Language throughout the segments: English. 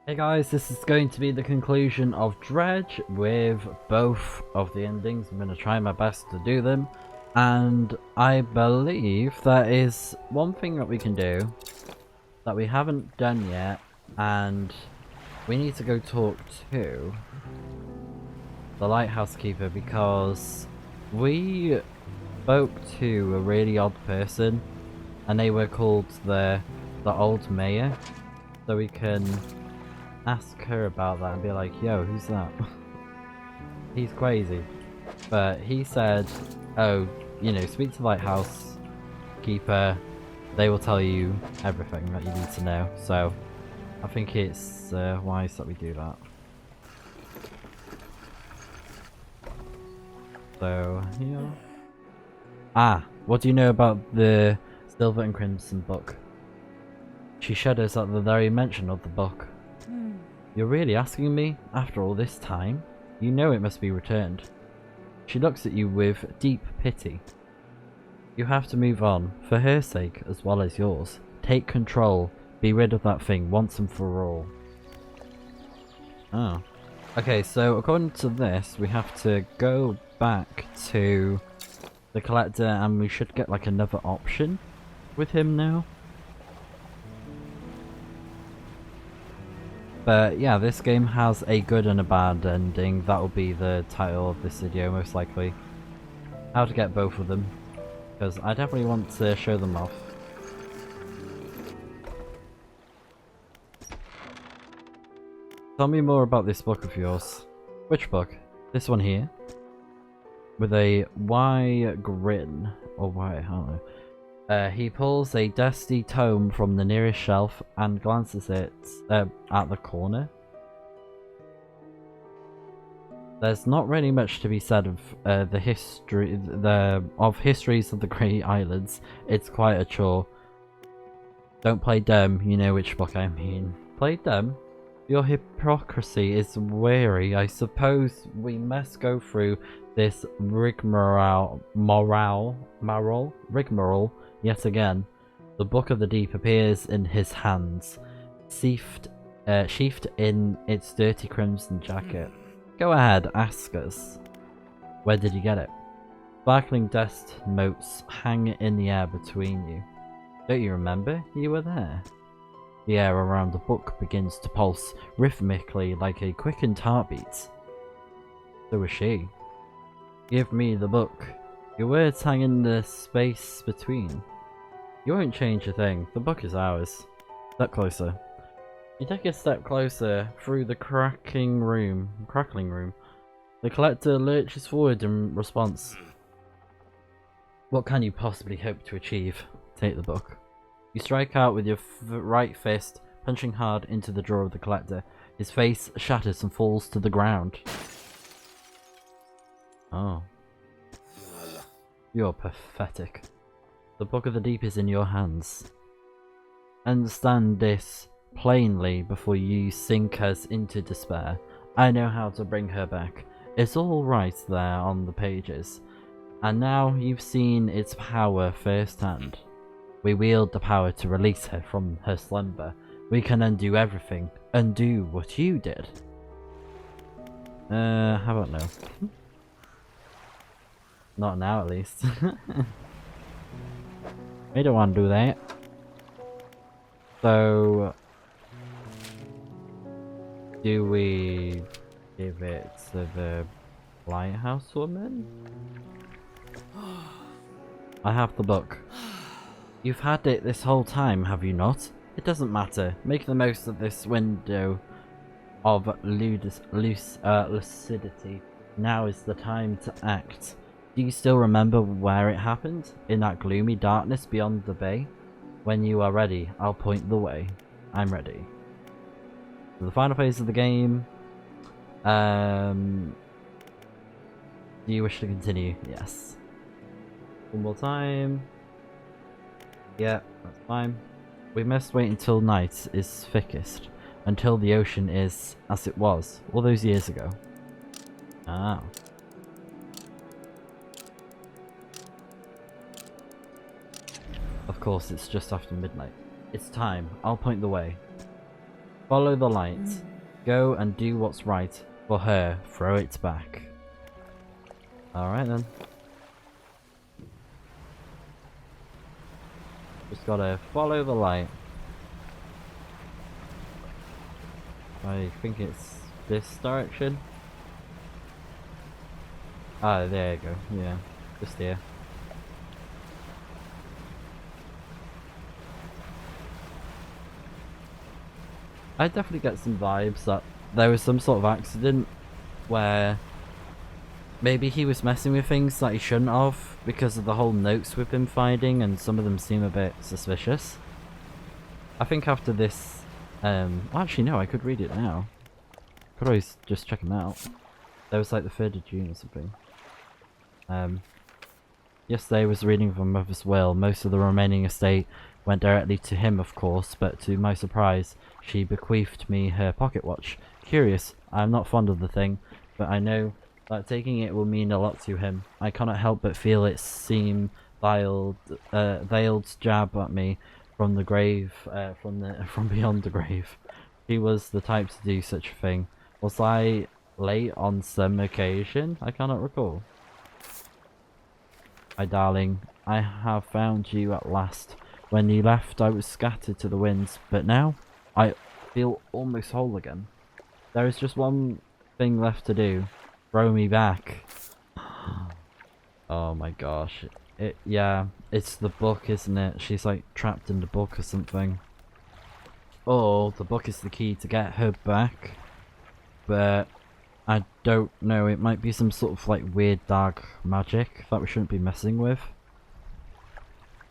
Hey guys, this is going to be the conclusion of Dredge with both of the endings. I'm going to try my best to do them. And I believe there is one thing that we can do that we haven't done yet. And we need to go talk to the lighthouse keeper because we spoke to a really odd person. And they were called the old mayor. So we can ask her about that and be like, yo, who's that? He's crazy. But he said, oh, you know, speak to the lighthouse keeper. They will tell you everything that you need to know. So I think it's wise that we do that. So, yeah. Ah, what do you know about the Silver and Crimson book? She shudders at the very mention of the book. You're really asking me? After all this time? You know it must be returned. She looks at you with deep pity. You have to move on, for her sake as well as yours. Take control. Be rid of that thing once and for all. Oh. Okay, so according to this, we have to go back to the collector and we should get like another option with him now. But yeah, this game has a good and a bad ending. That will be the title of this video, most likely. How to get both of them. Because I definitely want to show them off. Tell me more about this book of yours. Which book? This one here? With a wry grin. Or why, I don't know. He pulls a dusty tome from the nearest shelf and glances at the corner. There's not really much to be said of the histories of the Great Islands. It's quite a chore. Don't play dumb, you know which book I mean. Play dumb? Your hypocrisy is weary. I suppose we must go through this rigmarole yet again. The Book of the Deep appears in his hands, sheathed in its dirty crimson jacket. Go ahead, ask us. Where did you get it? Sparkling dust motes hang in the air between you. Don't you remember? You were there. The air around the book begins to pulse rhythmically like a quickened heartbeat. So was she. Give me the book. Your words hang in the space between. You won't change a thing. The book is ours. Step closer. You take a step closer through the crackling room. The collector lurches forward in response. What can you possibly hope to achieve? Take the book. You strike out with your right fist, punching hard into the jaw of the collector. His face shatters and falls to the ground. Oh. You're pathetic. The Book of the Deep is in your hands. Understand this plainly before you sink us into despair. I know how to bring her back. It's all right there on the pages. And now you've seen its power firsthand. We wield the power to release her from her slumber. We can undo everything. Undo what you did. How about no? Not now, at least. We don't want to do that. So, do we give it to the lighthouse woman? I have the book. You've had it this whole time, have you not? It doesn't matter. Make the most of this window of lucidity. Now is the time to act. Do you still remember where it happened? In that gloomy darkness beyond the bay? When you are ready, I'll point the way. I'm ready. So the final phase of the game. Do you wish to continue? Yes. One more time. Yeah, that's fine. We must wait until night is thickest. Until the ocean is as it was all those years ago. Ah. Of course, it's just after midnight. It's time. I'll point the way. Follow the light. Go and do what's right. For her, throw it back. Alright then. Just gotta follow the light. I think it's this direction. Ah, there you go. Yeah, just here. I definitely get some vibes that there was some sort of accident where maybe he was messing with things that he shouldn't have because of the whole notes we've been finding, and some of them seem a bit suspicious. I think after this, well, actually no, I could read it now. Could always just check them out. There was like the 3rd of June or something. Yesterday was reading of my mother's will. Most of the remaining estate went directly to him, of course, but to my surprise, she bequeathed me her pocket watch. Curious, I am not fond of the thing, but I know that taking it will mean a lot to him. I cannot help but feel it seem veiled jab at me from the grave, from beyond the grave. She was the type to do such a thing. Was I late on some occasion? I cannot recall. My darling, I have found you at last. When you left, I was scattered to the winds, but now I feel almost whole again. There is just one thing left to do. Throw me back. Oh my gosh. Yeah, it's the book, isn't it? She's like trapped in the book or something. Oh, the book is the key to get her back. But I don't know, it might be some sort of like weird dark magic that we shouldn't be messing with.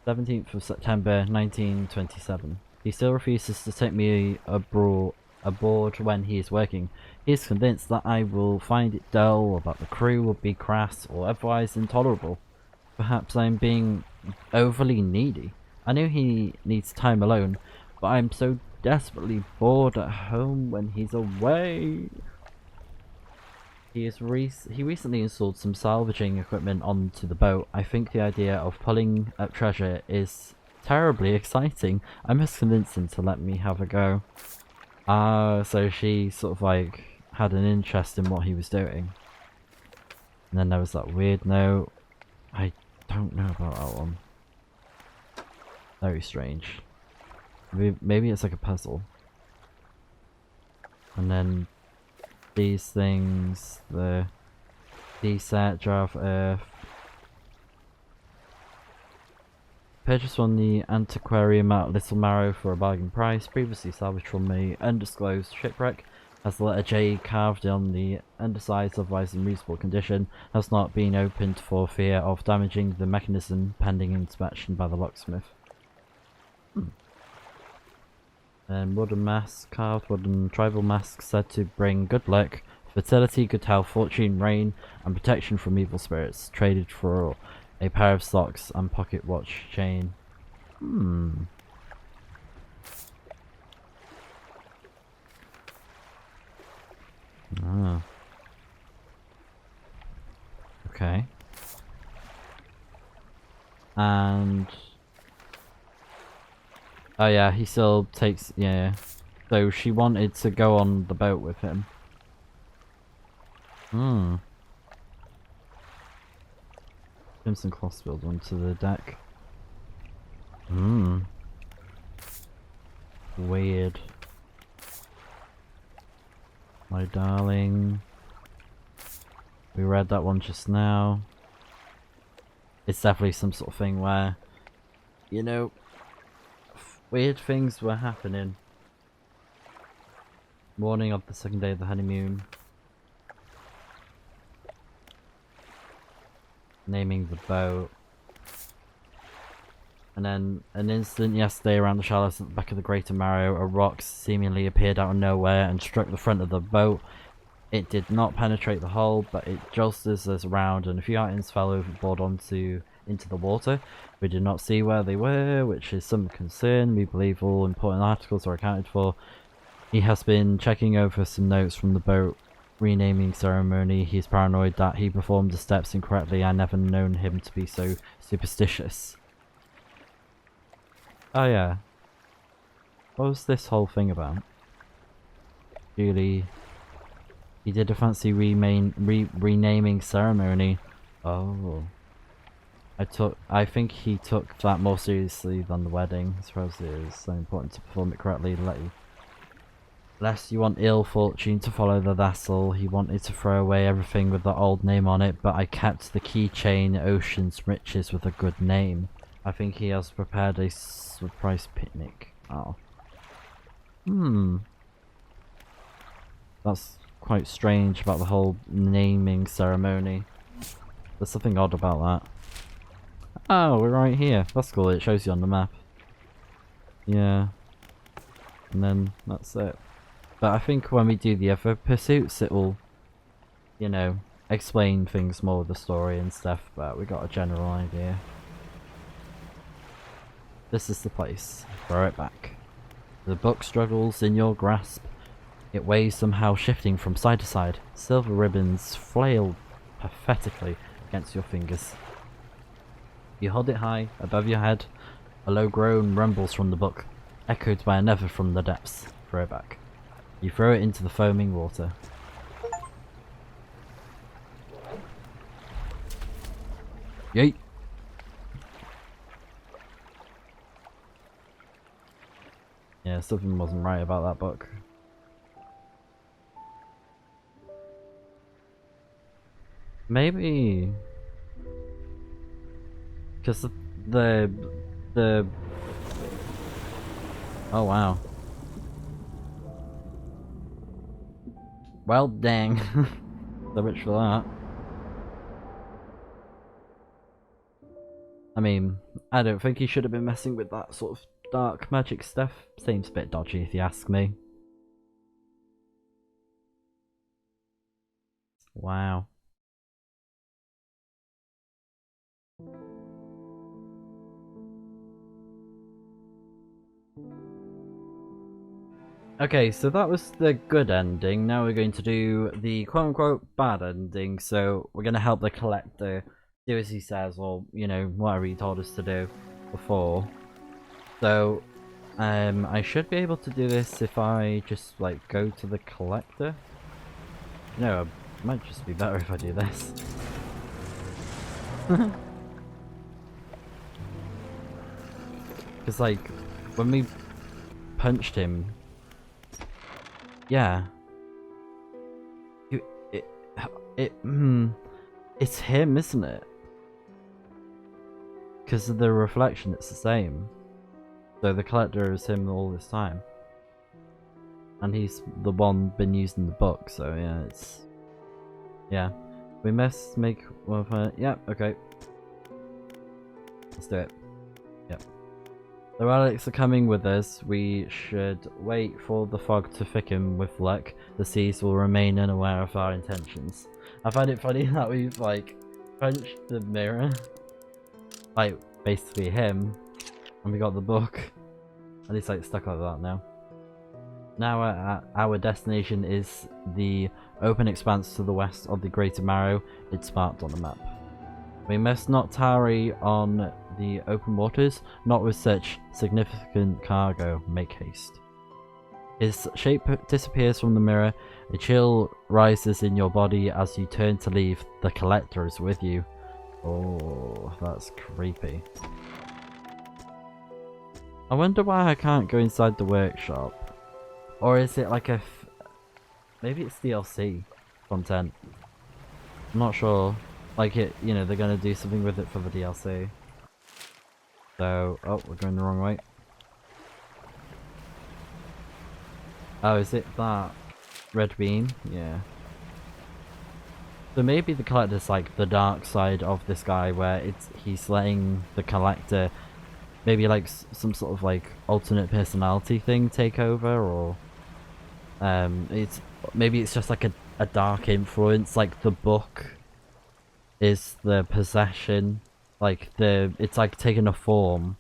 17th of September 1927. He still refuses to take me aboard when he is working. He is convinced that I will find it dull, or that the crew will be crass, or otherwise intolerable. Perhaps I am being overly needy. I know he needs time alone, but I am so desperately bored at home when he's away. He recently installed some salvaging equipment onto the boat. I think the idea of pulling up treasure is terribly exciting. I must convince him to let me have a go. So she sort of like had an interest in what he was doing. And then there was that weird note. I don't know about that one. Very strange. Maybe it's like a puzzle. And then these things, the D-set, jar of earth. Purchased from the antiquarian at Little Marrow for a bargain price. Previously salvaged from the undisclosed shipwreck. Has the letter J carved on the underside, otherwise in reasonable condition. Has not been opened for fear of damaging the mechanism, pending inspection by the locksmith. Wooden mask, carved wooden tribal mask said to bring good luck, fertility, good health, fortune, rain, and protection from evil spirits. Traded for a pair of socks and pocket watch chain. Okay. And oh yeah, he still takes, yeah. So she wanted to go on the boat with him. Crimson cloth spilled onto the deck. Weird. My darling. We read that one just now. It's definitely some sort of thing where, you know, weird things were happening. Morning of the 2nd day of the honeymoon. Naming the boat. And then an incident yesterday around the shallows at the back of the Greater Marrow. A rock seemingly appeared out of nowhere and struck the front of the boat. It did not penetrate the hull, but it jolted us around, and a few items fell overboard into the water. We did not see where they were, which is some concern. We believe all important articles are accounted for. He has been checking over some notes from the boat renaming ceremony. He's paranoid that he performed the steps incorrectly. I never known him to be so superstitious. Oh yeah. What was this whole thing about? Julie. He did a fancy renaming ceremony. Oh. I think he took that more seriously than the wedding. I suppose it is so important to perform it correctly, lest you want ill fortune to follow the vassal. He wanted to throw away everything with the old name on it, but I kept the keychain Ocean's Riches with a good name. I think he has prepared a surprise picnic. Oh. That's quite strange about the whole naming ceremony. There's something odd about that. Oh, we're right here. That's cool, it shows you on the map. Yeah. And then that's it. But I think when we do the other pursuits, it will, you know, explain things more with the story and stuff, but we got a general idea. This is the place. Throw it back. The book struggles in your grasp. It weighs somehow, shifting from side to side. Silver ribbons flail pathetically against your fingers. You hold it high, above your head. A low groan rumbles from the book, echoed by another from the depths. Throw it back. You throw it into the foaming water. Yeet! Yeah, something wasn't right about that book. Maybe... because the... Oh wow. Well, dang. So much for that. I mean, I don't think he should have been messing with that sort of dark magic stuff. Seems a bit dodgy if you ask me. Wow. Okay, so that was the good ending. Now we're going to do the quote-unquote bad ending. So we're going to help the collector do as he says, or, you know, whatever he told us to do before. So, I should be able to do this if I just, like, go to the collector. No, it might just be better if I do this. Because, like, when we punched him... Yeah. It's him, isn't it? Because of the reflection, it's the same. So the collector is him all this time. And he's the one been used in the book, so yeah, it's... Yeah. We must make... Well, yeah, okay. Let's do it. Yep. The relics are coming with us. We should wait for the fog to thicken with luck. The seas will remain unaware of our intentions. I find it funny that we've, like, punched the mirror. Like, basically him. And we got the book. And it's, like, stuck like that now. Now our destination is the open expanse to the west of the Greater Marrow. It's marked on the map. We must not tarry on the open waters, not with such significant cargo. Make haste. His shape disappears from the mirror. A chill rises in your body as you turn to leave. The collector is with you. Oh, that's creepy. I wonder why I can't go inside the workshop. Or is it like a... Maybe it's DLC content. I'm not sure. Like it, you know, they're gonna do something with it for the DLC. So, oh, we're going the wrong way. Oh, is it that red beam? Yeah. So maybe the collector's like the dark side of this guy, where he's letting the collector, maybe like some sort of like alternate personality thing take over, or maybe it's just like a dark influence, like the book is the possession, like it's like taking a form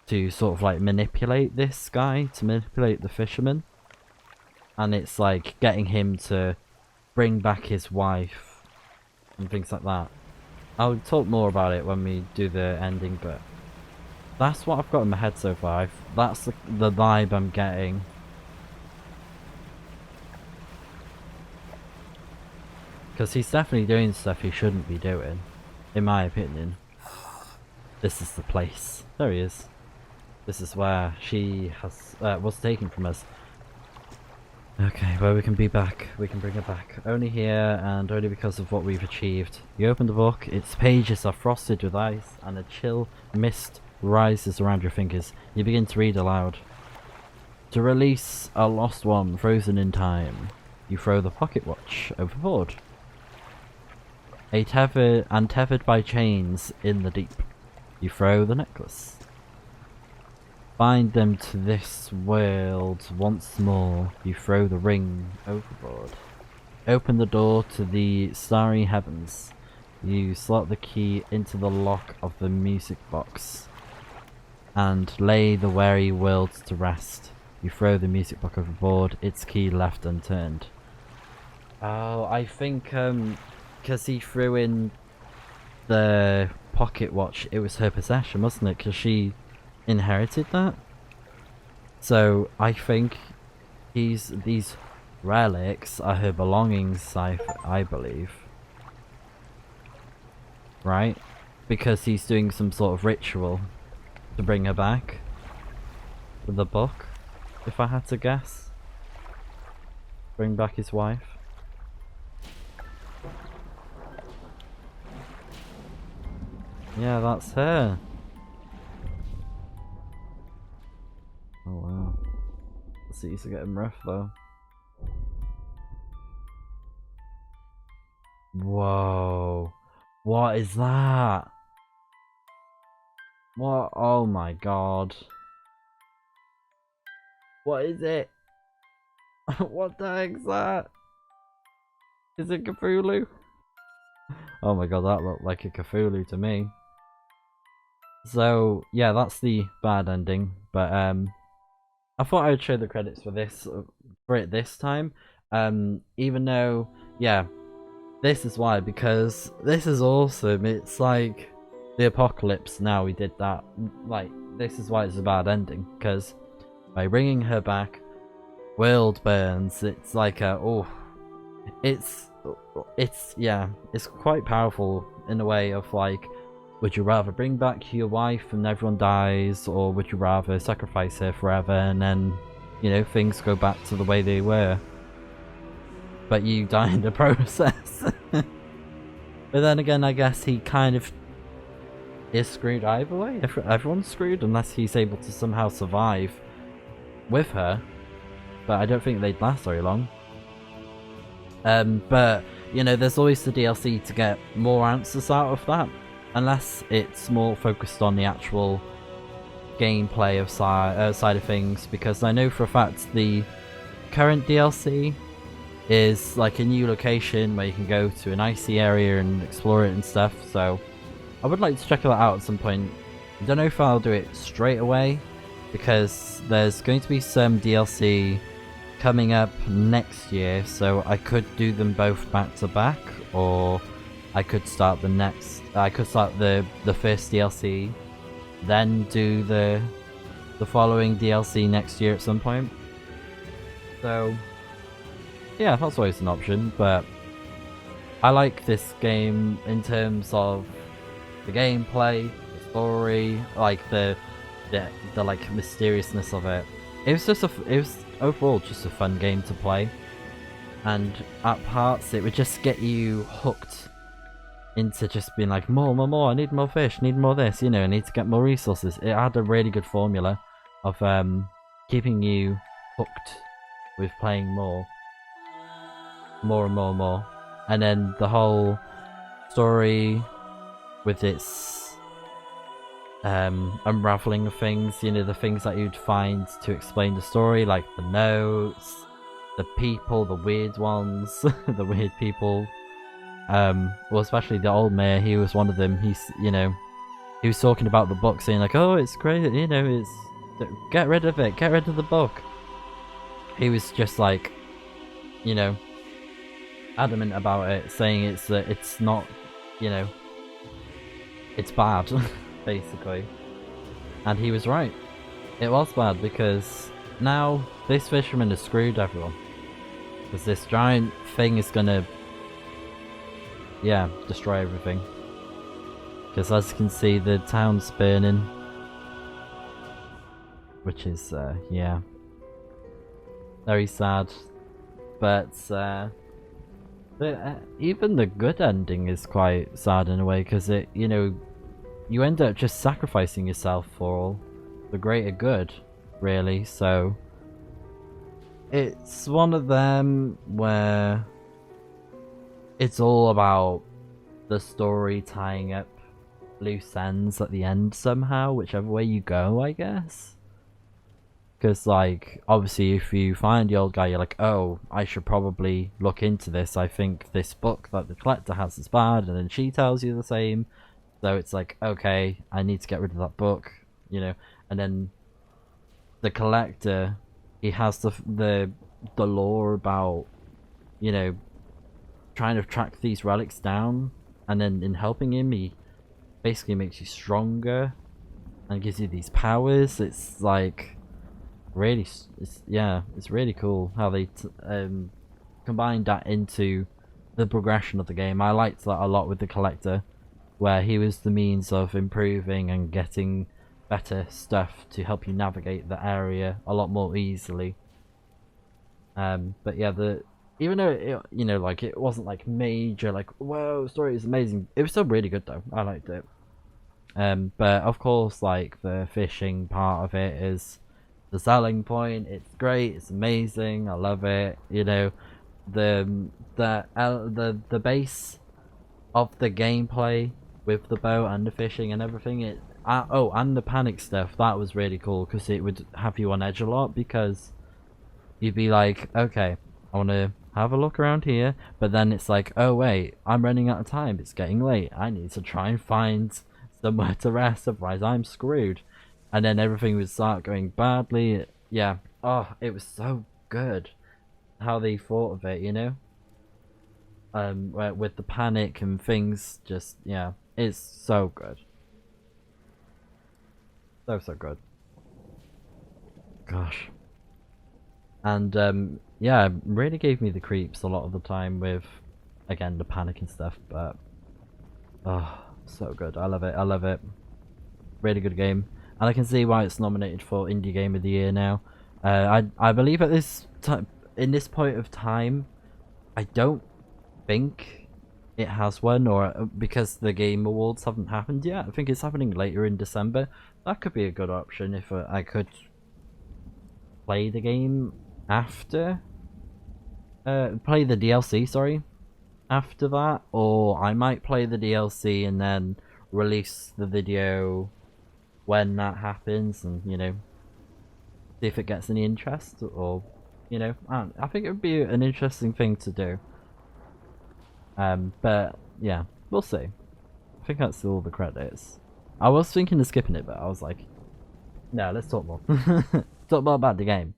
to sort of like manipulate this guy, to manipulate the fisherman, and it's like getting him to bring back his wife and things like that. I'll talk more about it when we do the ending, but that's what I've got in my head so far. That's the vibe I'm getting. Because he's definitely doing stuff he shouldn't be doing, in my opinion. This is the place. There he is. This is where she was taken from us. Okay, well, we can be back. We can bring her back. Only here, and only because of what we've achieved. You open the book, its pages are frosted with ice, and a chill mist rises around your fingers. You begin to read aloud. To release a lost one frozen in time, you throw the pocket watch overboard. Tethered by chains in the deep, you throw the necklace. Bind them to this world once more, you throw the ring overboard. Open the door to the starry heavens. You slot the key into the lock of the music box and lay the weary world to rest. You throw the music box overboard, its key left unturned. Oh, I think because he threw in the pocket watch, it was her possession, wasn't it? Because she inherited that. So I think these relics are her belongings, I believe. Right? Because he's doing some sort of ritual to bring her back with the book, if I had to guess. Bring back his wife. Yeah, that's her. Oh wow. The seas are getting rough though. Whoa. What is that? What? Oh my god. What is it? What the heck's that? Is it Cthulhu? Oh my god, that looked like a Cthulhu to me. So, yeah, that's the bad ending, but I thought I would show the credits for it this time. Even though, yeah, this is why, because this is awesome. It's like the apocalypse. Now we did that. Like, this is why it's a bad ending, because by bringing her back, world burns. It's like it's quite powerful in a way of like, would you rather bring back your wife and everyone dies, or would you rather sacrifice her forever and then, you know, things go back to the way they were, but you die in the process? But then again, I guess he kind of is screwed either way. Everyone's screwed unless he's able to somehow survive with her, but I don't think they'd last very long. But, you know, there's always the DLC to get more answers out of that. Unless it's more focused on the actual gameplay of side of things, because I know for a fact the current DLC is like a new location where you can go to an icy area and explore it and stuff, so I would like to check that out at some point. I don't know if I'll do it straight away, because there's going to be some DLC coming up next year, so I could do them both back to back, or I could start the first DLC, then do the following DLC next year at some point. So yeah, that's always an option, but I like this game in terms of the gameplay, the story, like the like mysteriousness of it. It was overall just a fun game to play, and at parts it would just get you hooked into just being like, more, I need more fish, need more this, you know, I need to get more resources. It had a really good formula of keeping you hooked with playing more and more. And then the whole story with its unraveling of things, you know, the things that you'd find to explain the story, like the notes, the people, the weird ones, the weird people. Well, especially the old mayor, he was one of them. You know, he was talking about the book, saying like, oh, it's great, you know, get rid of it, get rid of the book. He was just like, you know, adamant about it, saying it's not, you know, it's bad, basically. And he was right. It was bad, because now this fisherman has screwed everyone. Because this giant thing is gonna yeah, destroy everything. Because as you can see, the town's burning. Which is, yeah, very sad. But, even the good ending is quite sad in a way, because it, you know, you end up just sacrificing yourself for the greater good, really. So it's one of them where it's all about the story tying up loose ends at the end somehow, whichever way you go, I guess. Because, like, obviously if you find the old guy, you're like, oh, I should probably look into this. I think this book that the collector has is bad, and then she tells you the same. So it's like, okay, I need to get rid of that book, you know. And then the collector, he has the lore about, you know, trying to track these relics down, and then in helping him, he basically makes you stronger and gives you these powers. It's like really, it's really cool how they combined that into the progression of the game. I liked that a lot with the collector, where he was the means of improving and getting better stuff to help you navigate the area a lot more easily. But yeah, even though it, you know, like, it wasn't like major, like, whoa, story is amazing, it was still really good though. I liked it. But of course, like, the fishing part of it is the selling point. It's great, it's amazing, I love it. You know, the base of the gameplay with the boat and the fishing and everything, oh, and the panic stuff, that was really cool, because it would have you on edge a lot, because you'd be like, okay, I want to have a look around here, but then it's like, oh wait, I'm running out of time, it's getting late, I need to try and find somewhere to rest, otherwise I'm screwed. And then everything would start going badly. Yeah, oh, it was so good how they thought of it, you know? With the panic and things, just, yeah, it's so good. So good. Gosh. And yeah, really gave me the creeps a lot of the time with, again, the panic and stuff, but oh, so good. I love it. I love it. Really good game, and I can see why it's nominated for Indie Game of the Year now. I believe at this time, in this point of time, I don't think it has one, or because the Game Awards haven't happened yet. I think it's happening later in December. That could be a good option if I could play the game after, play the DLC, sorry, after that, or I might play the DLC and then release the video when that happens, and, you know, see if it gets any interest, or, you know, I think it would be an interesting thing to do. But yeah, we'll see. I think that's all the credits. I was thinking of skipping it, but I was like, no, let's talk more. Talk more about the game.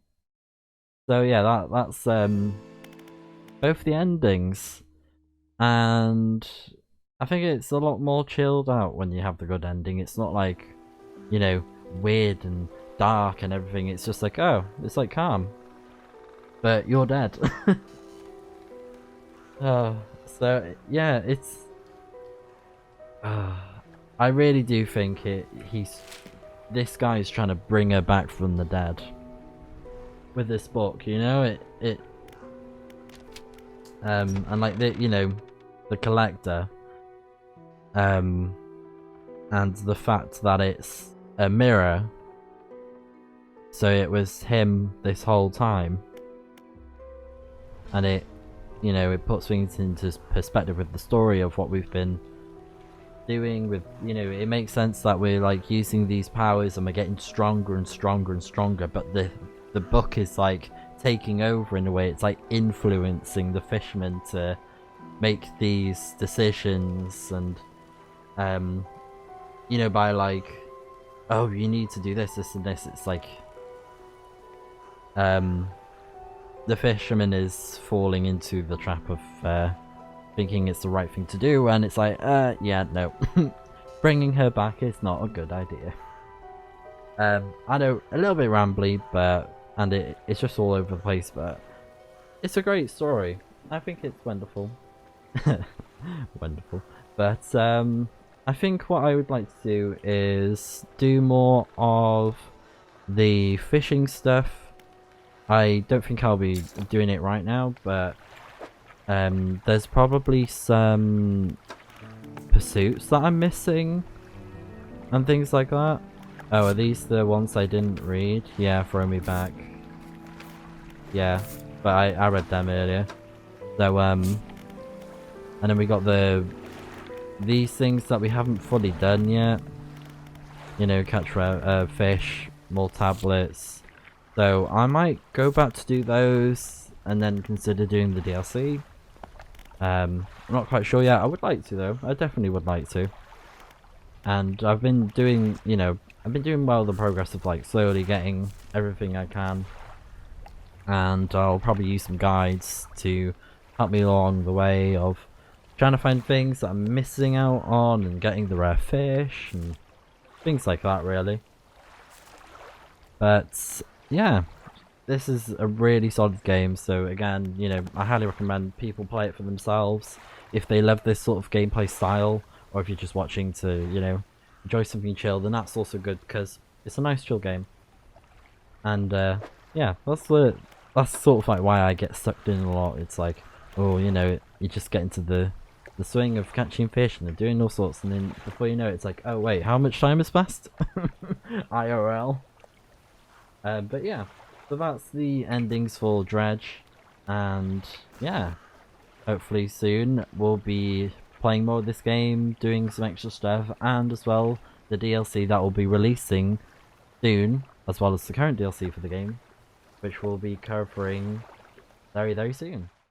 So yeah, that's both the endings, and I think it's a lot more chilled out when you have the good ending. It's not like, you know, weird and dark and everything. It's just like, oh, it's like calm, but you're dead. So yeah, it's I really do think this guy is trying to bring her back from the dead with this book, you know. And like, the, you know, the collector, and the fact that it's a mirror, so it was him this whole time, and it, you know, it puts things into perspective with the story of what we've been doing with, you know, it makes sense that we're like using these powers and we're getting stronger and stronger and stronger, but the book is like taking over in a way. It's like influencing the fishermen to make these decisions, and you know, by like, oh, you need to do this, this and this. It's like the fisherman is falling into the trap of thinking it's the right thing to do, and it's like, yeah, no. Bringing her back is not a good idea. I know, a little bit rambly, but it's just all over the place, but it's a great story. I think it's wonderful. Wonderful. But I think what I would like to do is do more of the fishing stuff. I don't think I'll be doing it right now, but there's probably some pursuits that I'm missing and things like that. Oh, are these the ones I didn't read? Yeah, throw me back. Yeah, but I read them earlier. So and then we got these things that we haven't fully done yet. You know, catch fish, more tablets. So I might go back to do those and then consider doing the DLC. I'm not quite sure yet. I would like to though. I definitely would like to. And I've been doing, you know, I've been doing well the progress of like slowly getting everything I can. And I'll probably use some guides to help me along the way of trying to find things that I'm missing out on and getting the rare fish and things like that really. But yeah, this is a really solid game, so again, you know, I highly recommend people play it for themselves if they love this sort of gameplay style, or if you're just watching to, you know, enjoy something chill, then that's also good because it's a nice chill game. And yeah, that's sort of like why I get sucked in a lot. It's like, oh, you know, you just get into the swing of catching fish and doing all sorts, and then before you know it, it's like, oh wait, how much time has passed? IRL. But yeah, so that's the endings for Dredge, and yeah, hopefully soon we'll be playing more of this game, doing some extra stuff, and as well the DLC that will be releasing soon, as well as the current DLC for the game, which we'll be covering very, very soon.